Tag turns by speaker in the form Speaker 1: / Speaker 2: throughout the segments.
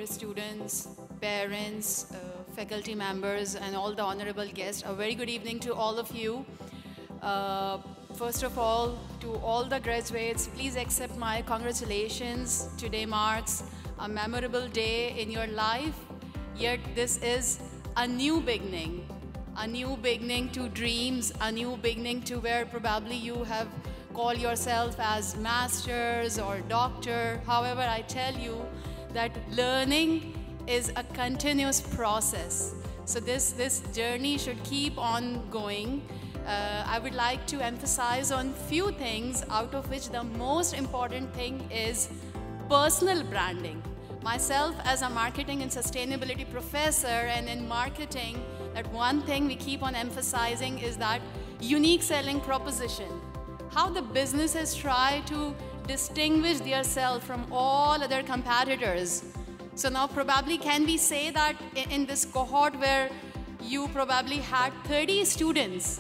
Speaker 1: dear students, parents, faculty members, and all the honorable guests. A very good evening to all of you. First of all, to all the graduates, please accept my congratulations. Today marks a memorable day in your life, yet this is a new beginning to dreams, a new beginning to where probably you have called yourself as masters or doctor. However, I tell you that learning is a continuous process. So this journey should keep on going. I would like to emphasize on few things, out of which the most important thing is personal branding. Myself as a marketing and sustainability professor, and in marketing, that one thing we keep on emphasizing is that unique selling proposition. How the businesses try to distinguish themselves from all other competitors. So now probably can we say that in this cohort where you probably had 30 students,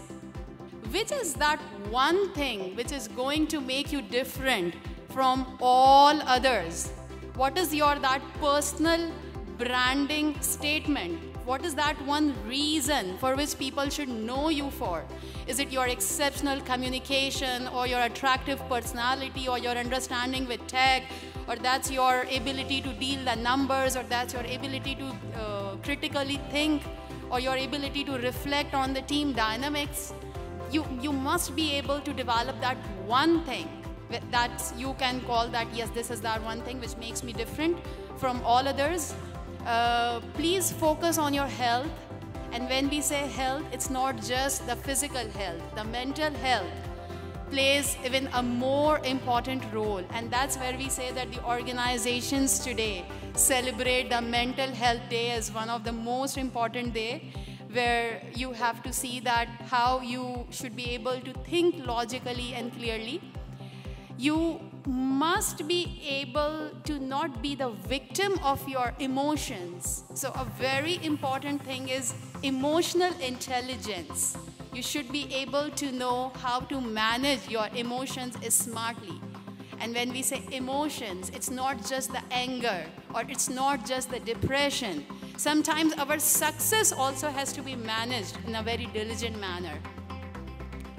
Speaker 1: which is that one thing which is going to make you different from all others? What is that personal branding statement? What is that one reason for which people should know you for? Is it your exceptional communication, or your attractive personality, or your understanding with tech, or that's your ability to deal the numbers, or that's your ability to critically think, or your ability to reflect on the team dynamics? You must be able to develop that one thing that you can call that, yes, this is that one thing which makes me different from all others. Please focus on your health. And when we say health, it's not just the physical health. The mental health plays even a more important role. And that's where we say that the organizations today celebrate the Mental Health Day as one of the most important days, where you have to see that how you should be able to think logically and clearly. You must be able to not be the victim of your emotions. So a very important thing is emotional intelligence. You should be able to know how to manage your emotions smartly. And when we say emotions, it's not just the anger, or it's not just the depression. Sometimes our success also has to be managed in a very diligent manner.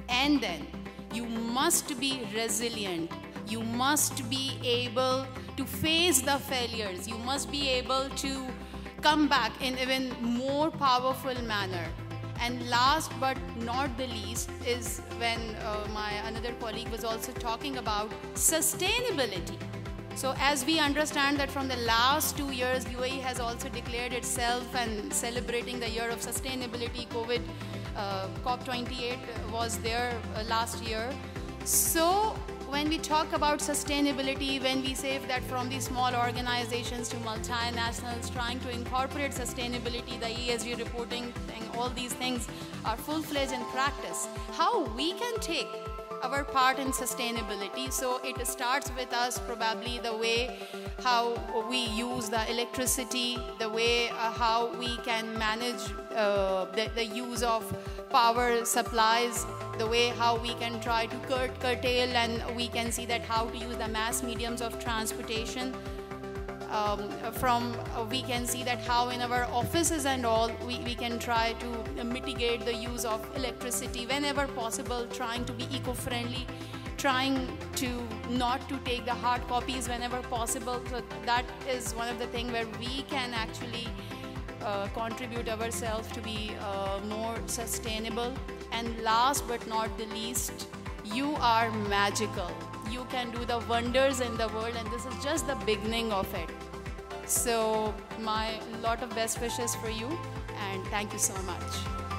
Speaker 1: And then you must be resilient. You must be able to face the failures. You must be able to come back in even more powerful manner. And last but not the least is when my another colleague was also talking about sustainability. So as we understand that from the last 2 years, UAE has also declared itself and celebrating the year of sustainability. COVID, COP28 was there last year. So when we talk about sustainability, when we say that from these small organizations to multinationals trying to incorporate sustainability, the ESG reporting thing, all these things are full-fledged in practice. How we can take our part in sustainability. So it starts with us, probably the way how we use the electricity, the way how we can manage the use of power supplies, the way how we can try to curtail, and we can see that how to use the mass mediums of transportation. We can see that how in our offices and all, we can try to mitigate the use of electricity whenever possible, trying to be eco-friendly, trying to not to take the hard copies whenever possible. So that is one of the things where we can actually contribute ourselves to be more sustainable. And last but not the least, you are magical. You can do the wonders in the world, and this is just the beginning of it. So my lot of best wishes for you, and thank you so much.